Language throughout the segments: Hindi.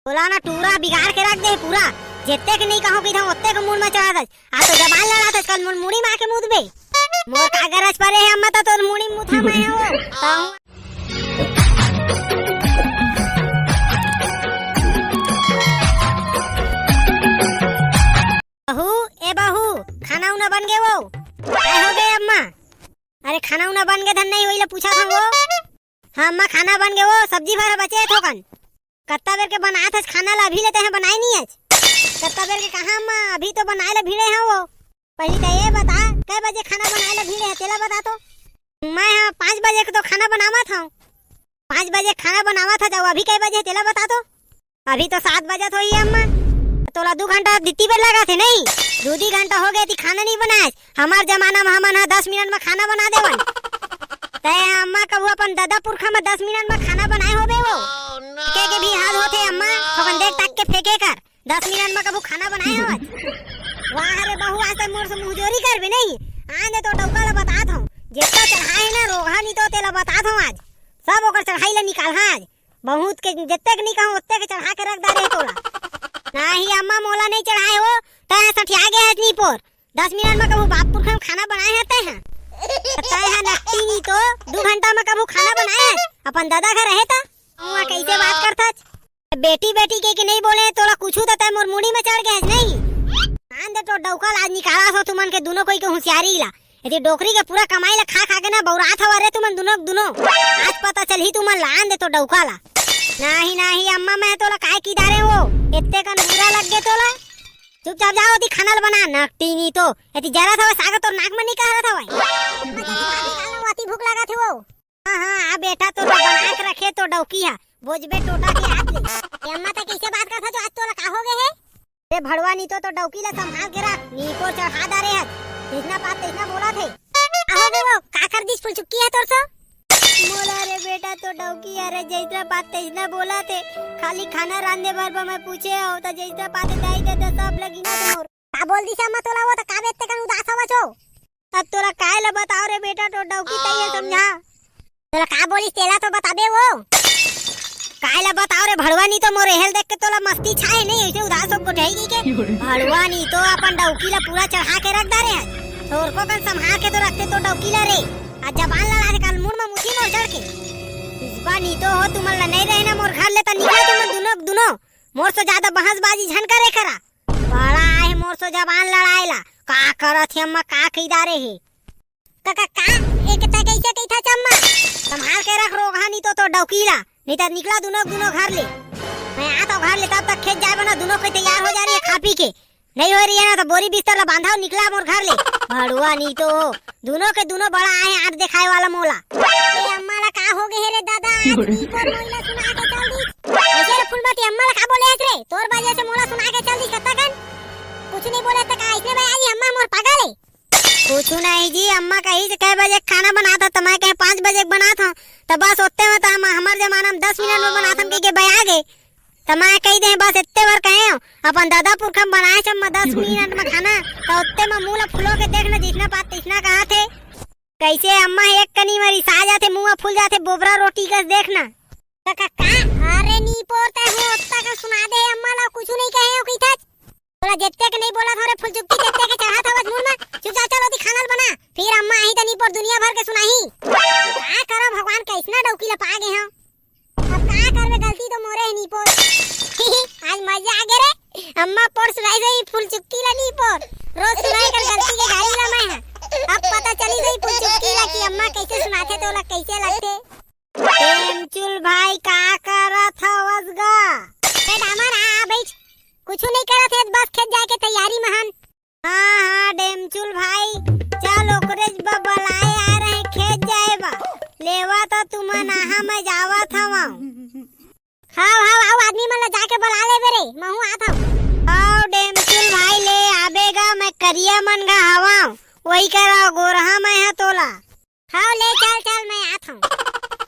बोला ना टूरा बिगाड़ के रख दे पूरा। जितने के नहीं कहो कि था उतने के मुंह में चढ़ा दे। आ तो जबान लड़ा था कल मुड़ी मार के मुंह बे। मोर का गरज परे है अम्मा तो तोर मुड़ी मुथा मैं हो। बहू ए बहू खाना उना बन गए वो? काय हो गए अम्मा? अरे खाना उना बन गए धन नहीं होइले पूछा था वो। हाँ अम्मा खाना बन गए वो, सब्जी भर बचे थोकन। कत्ता बेर के बनाया था खाना ला अभी लेते हैं बनाई नहीं है। कत्ता बेर के कहा अम्मा अभी तो बनाए ला भीड़े हैं वो। पहले तो ये बता कै बजे खाना बनाए ला भीड़े है तेला बता तो। मैं 5 बजे तो खाना बनावा था। 5 बजे खाना बनावा था जाओ अभी कै बजे तेला बता तो। अभी तो 7 बजे तो ही अम्मा। तोला 2 घंटा दित्ती बेर लगा थे नहीं। 2 घंटा हो गए थी खाना नहीं बनाए। हमार जमाना में हमन 10 मिनट में खाना बना देवन। तय अम्मा कबू अपन दादा पुरखा में 10 मिनट में खाना बनाए होबे वो। के भी हाल होते अम्मा अपन देख तक के फेंके कर 10 मिनट में कबू खाना बनाए हो। वाह रे बहू आज तो मोर से मुहजोरी करबे नहीं। आने तो डौका ला बतात हूं जेता चढ़ाए ना रोहा नहीं तो तेला बतात हूं आज सब ओकर चढ़ाई ला निकाल हां आज बहुत के जत्ते के नहीं कहूं ओत्ते के चढ़ा के रख दा रे तोला। नहीं अम्मा मोला नहीं चढ़ाए हो तय सठिया गए हजनी पोर 10 मिनट में कबू बाप पुरखा खाना बनाए हते हैं। तय है नक्ती नहीं तो 2 घंटा में कबू खाना बनाए अपन दादा घर रहे था। वहां कैसे बात करता बेटी बेटी के नहीं बोले तोला कुछ तो तय मोर मुड़ी में चढ़ गए नहीं। आंदे तो डौका ला निकाला हो तुमन के दोनों कोई के होशियारी ला। यदि डोकरी के पूरा कमाई ला खा खा के ना बौरात हवा रे तुमन दोनों आज पता चली तुमन ला आंदे तो डौका ला। नहीं अम्मा मैं तोला काय की दारे हो इत्ते कन बुरा लग गए तोला। चुपचाप जाओ ती खाना बना नकटी नहीं तो यदि जरा था सागा तो नाक में नहीं कह रहा था भाई अति भूख लगा थे वो। हां आ बेटा तो बना के रखे तो डौकी है बोझबे टोटा के हाथ ले। अम्मा तो कैसे बात करता जो आज तोला का हो गए है रे भड़वा नहीं तो डौकी ला संभाल के रख नी को चढ़ा दारे है इतना बात इतना बोला थे। आहो बे वो का कर दिस फुल चुकी है तोर से मोला रे बेटा तो डौकी अरे जैसा बात इतना बोला थे खाली खाना रांधे भर मैं पूछे हो तो जैसा बात दाई दे सब लगी ना और का बोल दिस अम्मा तोला वो तो का बेते कन उदास हवा छो। अब तोला काय ला बताओ रे बेटा तो डौकी तई समझा तोला का बोलिस तेला तो बताबे वो। काय ला बताओ रे भड़वा नहीं तो मोरे हेल देख के तोला मस्ती छाए नहीं ऐसे उदास हो कोठेगी के भड़वा नहीं तो अपन डौकी ला पूरा चढ़ा के रख दारे है तोर को कन संभाल के तो रखते तो डौकी ला रे आज जबान लड़ा के कल मुंह में मुठी मोर चढ़ के इस बार नहीं तो हो तुमन ला नहीं रहना मोर घर ले त निकला तुमन दोनों मोर से ज्यादा बहसबाजी झन करे करा बड़ा है मोर से जबान लड़ाएला का करत है अम्मा का खीदारे है काका का एक त कैसे कैथा चम्मा संभाल के रख रोगा नहीं तो डौकीला नहीं तो निकला दोनों घर ले। मैं आता घर ले तब तक खेत जाए बना दोनों कोई तैयार हो जा रही है खा पी के नहीं हो रही है ना तो बोरी बिस्तर ला बांधा निकला मोर घर ले भड़ुआ नहीं तो दोनों के दोनों बड़ा आए आठ दिखाए वाला मोला। ए अम्मा ला का हो गए रे दादा पर मोला सुना के चल दी ऐसे रे फुलमती अम्मा ला का बोले है रे तोर वजह से मोला सुना के चल दी कत्ता कन कुछ नहीं बोले तो का इसने भाई आज अम्मा मोर पागल है कुछ नहीं जी अम्मा कही से कै बजे खाना बनाता तो मैं कहे 5 बजे बना था तो बस उतने में तो हमारे जमाना में 10 मिनट में बनाता के बया गए तो मैं कही दे बस इतने बार कहे अपन दादा पुरखा बनाए जब 10 मिनट में खाना तो उतने में मुंह फुलो के देखना जितना बात इतना कहा थे कैसे अम्मा एक कनी में रिसा जाते मुंह फूल जाते बोबरा रोटी का देखना का अरे नी पोते हो उतना का सुना दे अम्मा ला कुछ नहीं कहे हो की था तोला जत्ते के नहीं बोला था रे फुल चुप्पी जत्ते के चढ़ा था बस मुंह में चुपचाप चलो ती खाना बना फिर अम्मा आई तनी पर दुनिया भर के सुनाही का करो भगवान कैसना डौकी ला पा गए हो अब का करबे गलती तो मोरे ही नी पर आज मजा आ गए रे अम्मा पर सुनाई गई फुल चुप्पी ला नी पर रोज सुनाई कर गलती के गाड़ी ला मैं अब पता चली गई फुल चुप्पी ला कि अम्मा कैसे सुनाते तो ला कैसे लगते। टेमचुल भाई का करत हवसगा ए डामर आ बैठ कुछ नहीं करा थे बस खेत जाए के तैयारी महान। हाँ डेमचुल भाई चल ओकरेज बबलाए आ रहे खेत जाए बा लेवा तो तुमन आहा मैं जावा था हां आदमी मन ला जाके बुला ले बेरे महू आत हूं आओ डेमचुल भाई ले आबेगा मैं करिया मन गा हवा वही करा गोरहा मैं है तोला हां ले चल मैं आत हूं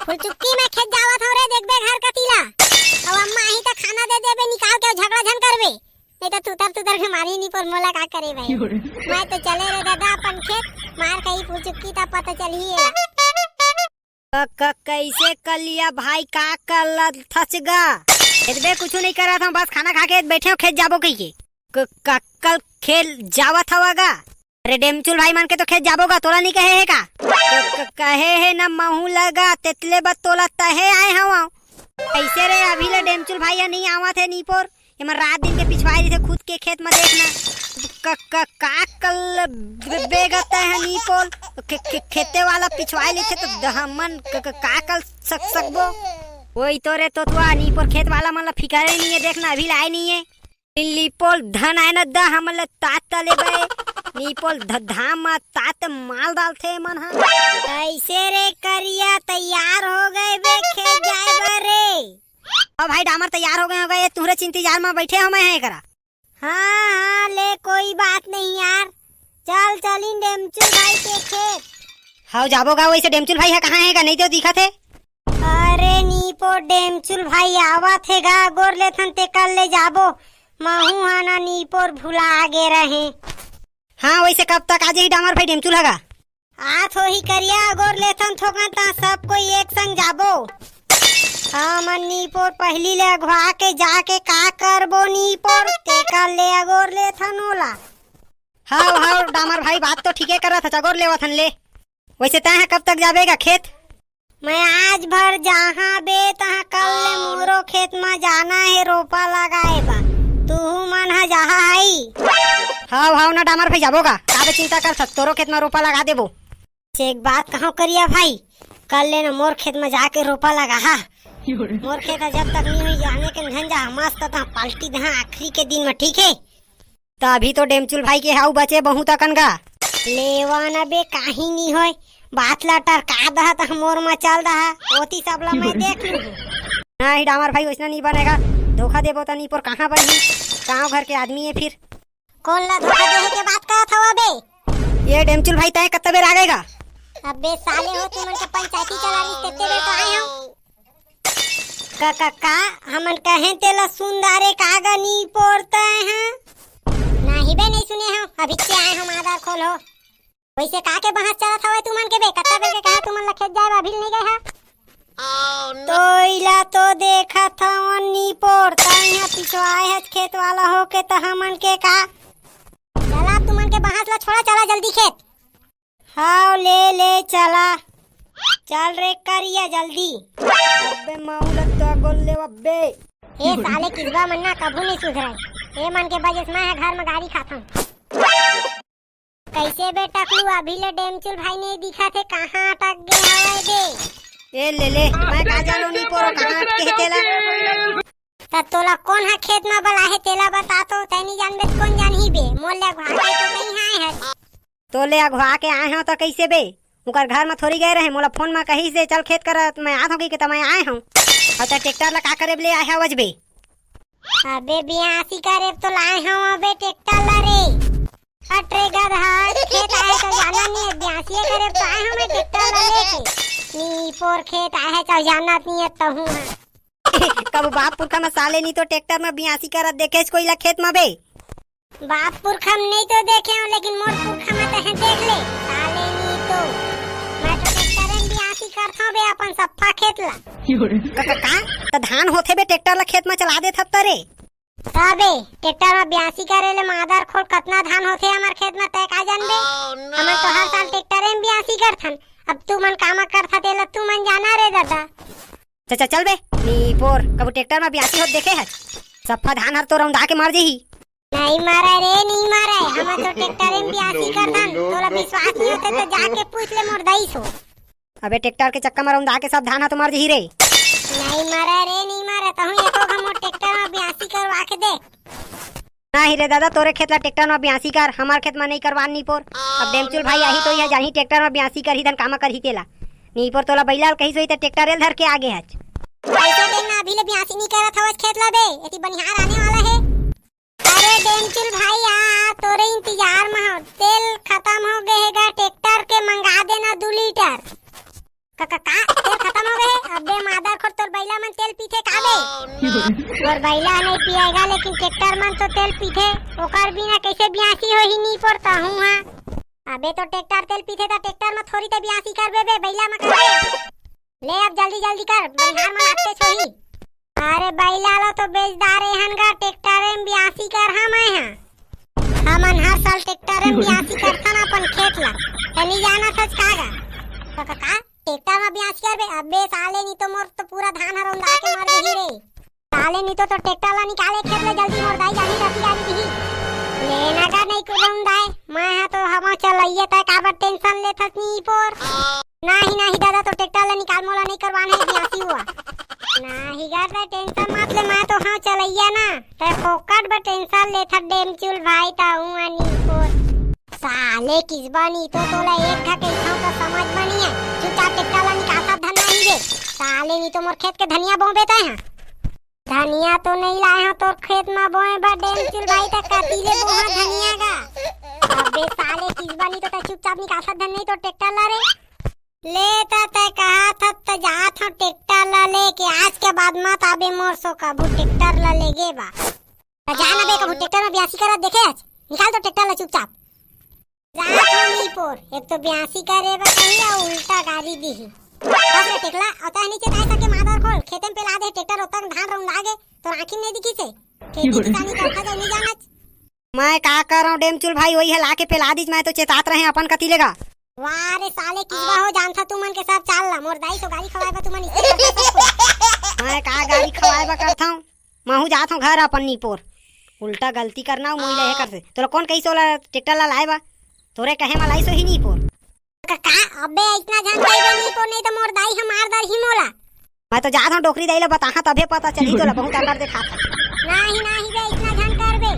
फुल चुक्की में खेत जावा था रे देख बे घर कतीला अब अम्मा ही तो खाना दे देबे निकाल के झगड़ा झन करबे नहीं तो तुतर के मारी नहीं पर मोला का करे भाई मैं तो चले रे दादा अपन खेत मार कहीं फूल चुक्की ता पता चल ही है कैसे कलिया भाई का कल थचगा बे कुछ नहीं कर रहा था, बस खाना खा के बैठे हो। खेत जाबो कही के कल खेल जावत हवागा। अरे डेमचुल भाई मान के तो खेत जाबोगा, तोला नहीं कहे है का? कहे है ना महू लगा तेतले बत तोला तहे आए हवा। ऐसे रे अभी ले डेमचुल भाई या नहीं आवा थे नीपोर, ये रात दिन के पिछवाई थे खुद के खेत में देखना का कल बेगता है नीपोल खेते वाला पिछवाई लेते तो हमन का कल सकबो। वही तो रे तोतवा नीपोर खेत वाला मतलब फिकरे नहीं है, देखना अभी लाए नहीं है। नीपोल धन आए न द हमन तात तले बे नीपोल धाम तात माल डालते मन हा। ऐसे रे करिया तैयार हो गए बे खेत जाए बरे। अब भाई डामर तैयार हो गए तुम्हारे इंतजार में बैठे हो मैं है करा। हाँ ले कोई बात नहीं यार, चल चलिन डेमचुल भाई के खेत। हाँ जाबोगा वैसे डेमचुल भाई है कहाँ है का नहीं तो दिखा थे। अरे नीपो डेमचुल भाई आवा थे गा गोर ले थन ते कल ले जाबो महू हाना नीपोर भुला आगे रहे। हाँ वैसे कब तक आज ही डामर भाई डेमचुल हगा आथ हो ही करिया गोर ले थन थोकन ता सब कोई एक संग जाबो। हाँ मन नीपोर पहली ले अगवा के जाके का करबो नीपोर ते कल ले अगोर ले थन ओला। हाँ डामर भाई बात तो ठीक है कर रहा था, चगोर ले वथन ले। वैसे तय कब तक जाबेगा खेत? मैं आज भर जहाँ बे तहाँ कल ले मोरो खेत में जाना है रोपा लगाए बा, तू मन हा जहाँ आई। हाँ ना डामर भाई जाबोगा काबे चिंता कर सक तोरो खेत में रोपा लगा देबो। एक बात कहो करिया भाई, कल ले न मोर खेत में जाके रोपा लगा हा। मोर खेत जब तक नहीं हुई जाने के झंझा मस्त था पाल्टी दहा आखिरी के दिन में, ठीक है? तो अभी तो डेमचुल भाई के हाउ बचे बहुत अकनगा लेवाना बे काही नहीं होय बात लाटर का दहा त मोर में चल दहा ओती सबला मैं देख लूं। नहीं डामर भाई वैसा नहीं बनेगा, धोखा देबो त नहीं पर कहां बनी, गांव घर के आदमी है फिर। कौन ला धोखा देहे के बात करत हवा बे? ये डेमचुल भाई तय कत्ते बेर आ गएगा? अबे साले हो तुमन के पंचायती चला ली तेते बेर तो आए हो का हमन कहे तेला सुंदरे कागा नी पोरते हैं नहीं बे नहीं सुने हो अभी के आए हम आधार खोलो। वैसे का के बहस चलत हवे तुमन के बे कत्ता बेर के कहा तुमन लखेत जाए अभी नहीं गए हा। तो इला तो देखा था नी पोरता यहां पिछवाए है खेत वाला हो के तो हमन के का चला तुमन के बहस ला छोड़ा, चला जल्दी खेत। हाँ ले चला चल रे करिया जल्दी। अबे माउलत तो गोल ले अबे ए साले किसबा मन्ना कभू नहीं सुधराई ए मन के बजस मैं घर में गाड़ी खाता हूं। कैसे बे टकलू अभी ले डेमचुल भाई नहीं दिखा थे कहां अटक गए हवे बे? ए ले मैं का जानो नहीं पोरो कहां अटके तेला त तोला कौन है खेत में बला है तेला बता तो तैनी जान बे कौन जान ही बे मोल ले घुआ के तो नहीं आए है। तो ले घुआ के आए हो तो कैसे बे उनकर घर में थोड़ी गए रहे मोला फोन में कही से चल खेत कर मैं आ होगी के मैं आए हूं और त ट्रैक्टर ला का करे ले आए हवज बे। अबे बियासी करे तो लाए हूं अबे ट्रैक्टर ला रे अटरे गधा खेत आए तो जाना नहीं है बियासी करे तो आए हूं मैं ट्रैक्टर ला लेके नी पोर खेत आए तो जाना नहीं है तो हूं कब बाप पुरखा में साले नहीं तो ट्रैक्टर में बियासी करत देखे कोई ला खेत में बे? बाप पुरखा में नहीं तो देखे हूं लेकिन मोर पुरखा में तो है देख ले साले नहीं तो मैं तो ट्रैक्टर में बियासी करत हूं बे अपन सप्पा खेत ला का त धान होथे बे ट्रैक्टर ला खेत में चला देत हत रे तबे ट्रैक्टर में बियासी करे ले मादर खोल कितना धान होथे हमर खेत में तय का जान बे। हमन तो हर साल ट्रैक्टर में बियासी करथन, अब तू मन कामा करथा तेला तू मन जाना रे दादा। चल बे नी पोर कब ट्रैक्टर में बियासी होत देखे है सप्पा धान हर तो रौंदा के मार जेही। नहीं मारा रे नहीं मारा हम तो ट्रैक्टर में बियासी करथन, तोला विश्वास नहीं होते तो जाके पूछ ले मोर दाई सो। अबे ट्रैक्टर के चक्का में रौंदा के सब धान ह तो मार जेही रे। नहीं मारा रे नहीं मारा तहु एको हम ट्रैक्टर में बियासी करवा के दे। नहीं रे दादा तोरे खेत ला ट्रैक्टर में बियासी कर हमार खेत में नहीं करवा नी पोर। अब डेमचुल भाई आही तो यह जाही ट्रैक्टर में बियासी कर ही धन कामा कर ही तेला नी पोर तोला बैलाल कही सोई त ट्रैक्टर रेल धर के आगे है। ऐसे देखना अभी ले बियासी नहीं करत हवस खेत ला बे एती बनिहार आने वाला है। अरे डेमचुल भाई आ तोरे इंतजार में हो तेल खत्म हो गएगा ट्रैक्टर के मंगा देना 2 लीटर का तेल खत्म हो गए। अबे मादर खोर तोर बैला मन तेल पीथे काबे और बैला नहीं पिएगा लेकिन ट्रैक्टर मन तो तेल पीथे ओकर बिना कैसे बियासी हो ही नहीं पड़ता हूं। हां अबे तो ट्रैक्टर तेल पीथे तो ट्रैक्टर में थोड़ी तो बियासी करबे बे बैला में करबे ले अब जल्दी कर बनिहार मन आते छोही। अरे बैला लो तो बेचदारे हनगा ट्रैक्टर में ब्यासी कर हम है हमन हर साल ट्रैक्टर में ब्यासी करथन अपन खेत ला तनी जाना सच कागा का ट्रैक्टर में ब्यासी करबे अबे साले नी तो मोर तो पूरा धान हर उंदा के मर गई रे साले नी तो ट्रैक्टर ला निकाले खेत ले जल्दी मोर दाई जानी रती गाड़ी दी लेना का नहीं कुलम दाई मैं हा तो हम चलइए त काबर टेंशन लेथस नी पोर नहीं दादा तो ट्रैक्टर ला निकाल मोला नहीं करवाना है ब्यासी हुआ नहीं गादा टेंशन मत ले मैं तो हाँ चलइया ना ते फोकट बा टेंशन लेथा डेमचुल भाई ता हुआ नी पोर साले किसबानी तो तोला एक ढा के खाओ तो समझ बनी है चुपचाप ट्रैक्टर ला निकालता धन नहीं दे साले नी तो मोर खेत के धनिया बोबे ता है धनिया तो नहीं लाए हो तो खेत में बोए बा डेमचुल भाई ता कतीले बोहा धनिया का अबे साले किसबानी तो चुपचाप निकालता धन नहीं तो ट्रैक्टर ला रे लेता ते कहा था त जात हो ट्रैक्टर ला लेके आज के बाद मत आबे मोर सो कबू ट्रैक्टर ला लेगे बा जाना बे कबू ट्रैक्टर में ब्यासी करा देखे आज निकाल तो ट्रैक्टर ला चुपचाप नहीं पोर एक तो ब्यासी करे बा कहिया उल्टा गाड़ी दी बस रे टेकला अता नीचे ताई सके मादर खोल खेते में पेला दे ट्रैक्टर ओतक धान रंग लागे तो आंखी नहीं दिखी से खेती किसानी करता जाए नहीं जानत मैं का कर रहा हूं डेमचुल भाई वही है लाके पेला दीज मैं तो चेतात रहे अपन कती लेगा वाह रे साले किसबा हो जानथा तू मन के सब चाल ला मोर दाई तो गाड़ी खवाएबा तू मन इसे मैं का गाड़ी खवाएबा करथा हूं महू जात हूं घर अपन नीपोर उल्टा गलती करना मोई ले कर से तोरा कौन कैसे वाला ट्रैक्टर ला लाएबा तोरे कहे में लाई सो ही नीपोर का अबे इतना जान गई नीपोर नहीं तो मोर दाई हमार दर ही मोला मैं तो जात हूं डोकरी दाई ला बताहा तबे पता चली तोला बहुत आकर देखा नहीं बे इतना जान कर बे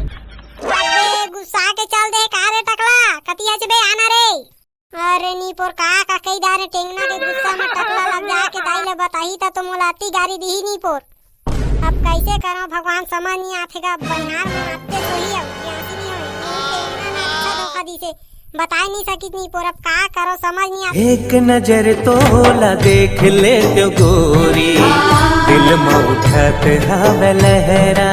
अबे गुस्सा के चल दे का रे टकला कती है बे आना रे अरे नीपोर का कई दारे टेंगना के गुस्सा में टकला लग जा के दाई ले बताही ता तो मोलाती गाड़ी दी ही नीपोर अब कैसे करो भगवान समझ नहीं आथेगा बनिहार में आते तो ही अब यासी नहीं होए टेंगना ना अच्छा धोखा दी से बता नहीं सकी नीपोर अब का करो समझ नहीं आती एक नजर तोला देख ले तो गोरी दिल में उठत हवे लहरा।